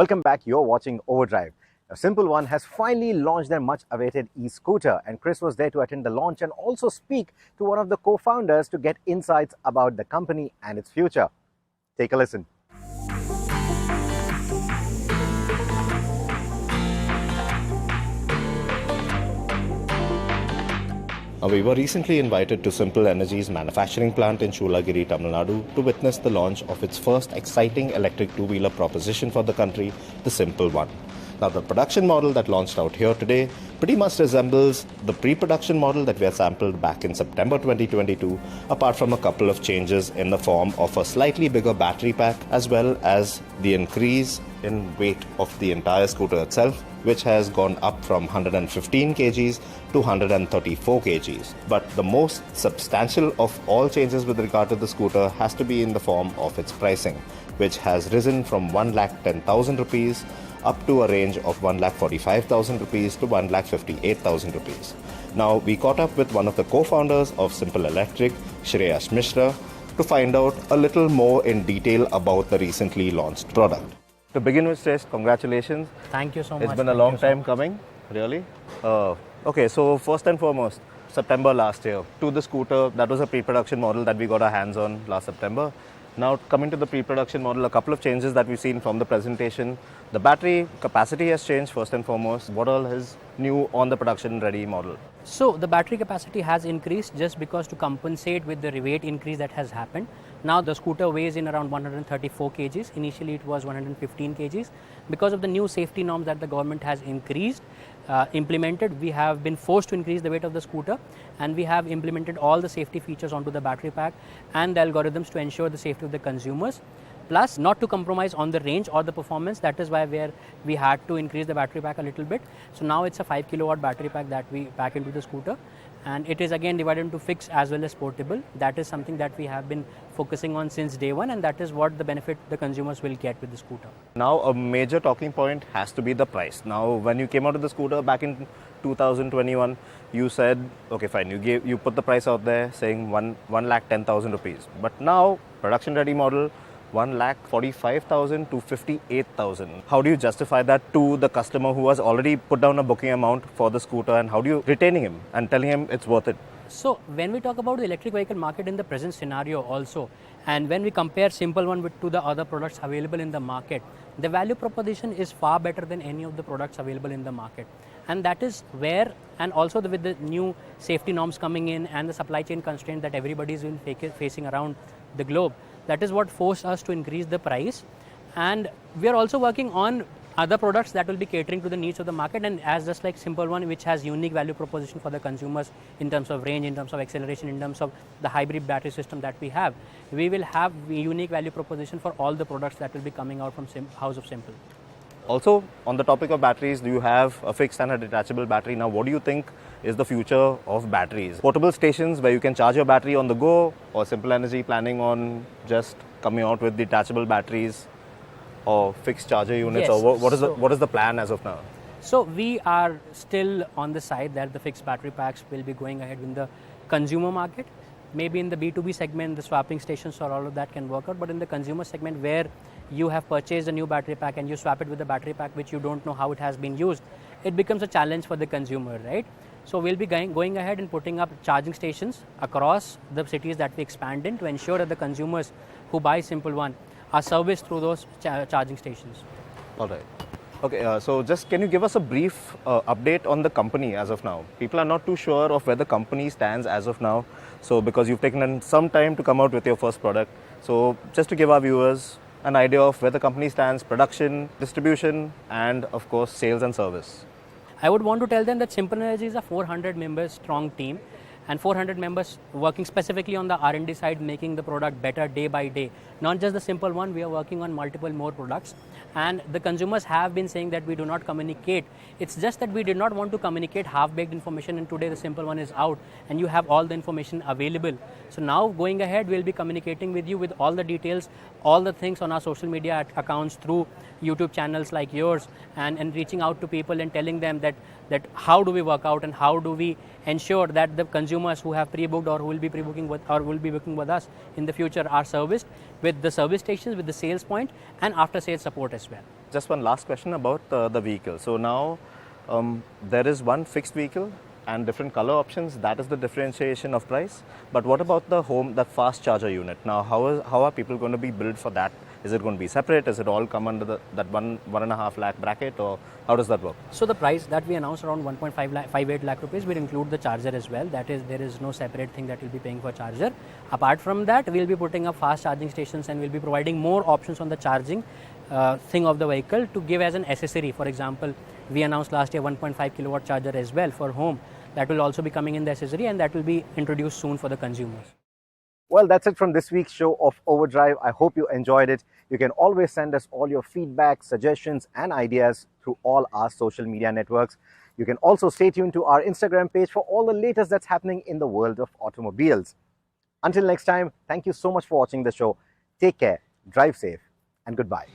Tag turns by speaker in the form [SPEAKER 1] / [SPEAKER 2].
[SPEAKER 1] Welcome back, you're watching Overdrive. Now, Simple One has finally launched their much awaited e-scooter, and Chris was there to attend the launch and also speak to one of the co-founders to get insights about the company and its future. Take a listen.
[SPEAKER 2] We were recently invited to Simple Energy's manufacturing plant in Shoolagiri, Tamil Nadu to witness the launch of its first exciting electric two-wheeler proposition for the country, the Simple One. Now, the production model that launched out here today pretty much resembles the pre-production model that we had sampled back in September 2022, apart from a couple of changes in the form of a slightly bigger battery pack as well as the increase in weight of the entire scooter itself, which has gone up from 115 kgs to 134 kgs. But the most substantial of all changes with regard to the scooter has to be in the form of its pricing, which has risen from 1,10,000 rupees up to a range of 1,45,000 rupees to 1,58,000 rupees. Now, we caught up with one of the co-founders of Simple Electric, Shreyash Mishra, to find out a little more in detail about the recently launched product. To begin with, Shreyash, congratulations.
[SPEAKER 3] Thank you so much.
[SPEAKER 2] It's been a long time coming, really. Okay, so first and foremost, September last year, to the scooter, that was a pre-production model that we got our hands on last September. Now, coming to the pre-production model, a couple of changes that we've seen from the presentation. The battery capacity has changed first and foremost. What all is new on the production-ready model?
[SPEAKER 3] So, the battery capacity has increased just because to compensate with the weight increase that has happened. Now, the scooter weighs in around 134 kgs. Initially, it was 115 kgs. Because of the new safety norms that the government has implemented, we have been forced to increase the weight of the scooter, and we have implemented all the safety features onto the battery pack and the algorithms to ensure the safety of the consumers. Plus, not to compromise on the range or the performance. That is why we had to increase the battery pack a little bit. So now it's a 5 kilowatt battery pack that we pack into the scooter, and it is again divided into fixed as well as portable. That is something that we have been focusing on since day one, and that is what the benefit the consumers will get with the scooter.
[SPEAKER 2] Now, a major talking point has to be the price. Now, when you came out of the scooter back in 2021, you said, okay, fine, you put the price out there saying 1,10,000 rupees. But now, production ready model, 1,45,000 to 58,000. How do you justify that to the customer who has already put down a booking amount for the scooter, and how do you retaining him and telling him it's worth it?
[SPEAKER 3] So, when we talk about the electric vehicle market in the present scenario also, and when we compare Simple One to the other products available in the market, the value proposition is far better than any of the products available in the market. And that is where, and also with the new safety norms coming in and the supply chain constraint that everybody is facing around the globe, that is what forced us to increase the price. And we are also working on other products that will be catering to the needs of the market, and as just like Simple One, which has unique value proposition for the consumers in terms of range, in terms of acceleration, in terms of the hybrid battery system that we have, we will have a unique value proposition for all the products that will be coming out from House of Simple.
[SPEAKER 2] Also, on the topic of batteries, do you have a fixed and a detachable battery? Now, what do you think is the future of batteries? Portable stations where you can charge your battery on the go, or Simple Energy planning on just coming out with detachable batteries or fixed charger units?
[SPEAKER 3] Yes.
[SPEAKER 2] Or what is the plan as of now?
[SPEAKER 3] So we are still on the side that the fixed battery packs will be going ahead in the consumer market. Maybe in the B2B segment, the swapping stations or all of that can work out, but in the consumer segment where you have purchased a new battery pack and you swap it with a battery pack which you don't know how it has been used, it becomes a challenge for the consumer, right? So we'll be going ahead and putting up charging stations across the cities that we expand in to ensure that the consumers who buy Simple One are serviced through those charging stations.
[SPEAKER 2] All right. Okay, so just can you give us a brief update on the company as of now? People are not too sure of where the company stands as of now. So because you've taken some time to come out with your first product. So just to give our viewers an idea of where the company stands, production, distribution, and of course sales and service.
[SPEAKER 3] I would want to tell them that Simple Energy is a 400 members strong team, and 400 members working specifically on the R&D side, making the product better day by day. Not just the Simple One, we are working on multiple more products, and the consumers have been saying that we do not communicate. It's just that we did not want to communicate half-baked information, and today the Simple One is out and you have all the information available. So now going ahead, we'll be communicating with you with all the details, all the things on our social media accounts through YouTube channels like yours, and reaching out to people and telling them that how do we work out and how do we ensure that the consumers who have pre-booked or who will be pre-booking with or will be booking with us in the future are serviced with the service stations, with the sales point and after sales support as well.
[SPEAKER 2] Just one last question about the vehicle. So now there is one fixed vehicle and different color options. That is the differentiation of price. But what about the home, that fast charger unit? Now, how are people going to be billed for that? Is it going to be separate? Is it all come under that 1.5 lakh bracket, or how does that work?
[SPEAKER 3] So the price that we announced, around 1.58 lakh rupees, will include the charger as well. That is, there is no separate thing that we'll be paying for charger. Apart from that, we'll be putting up fast charging stations, and we'll be providing more options on the charging thing of the vehicle to give as an accessory. For example, we announced last year 1.5 kilowatt charger as well for home. That will also be coming in the accessory, and that will be introduced soon for the consumers.
[SPEAKER 1] Well, that's it from this week's show of Overdrive. I hope you enjoyed it. You can always send us all your feedback, suggestions, and ideas through all our social media networks. You can also stay tuned to our Instagram page for all the latest that's happening in the world of automobiles. Until next time, thank you so much for watching the show. Take care, drive safe, and goodbye.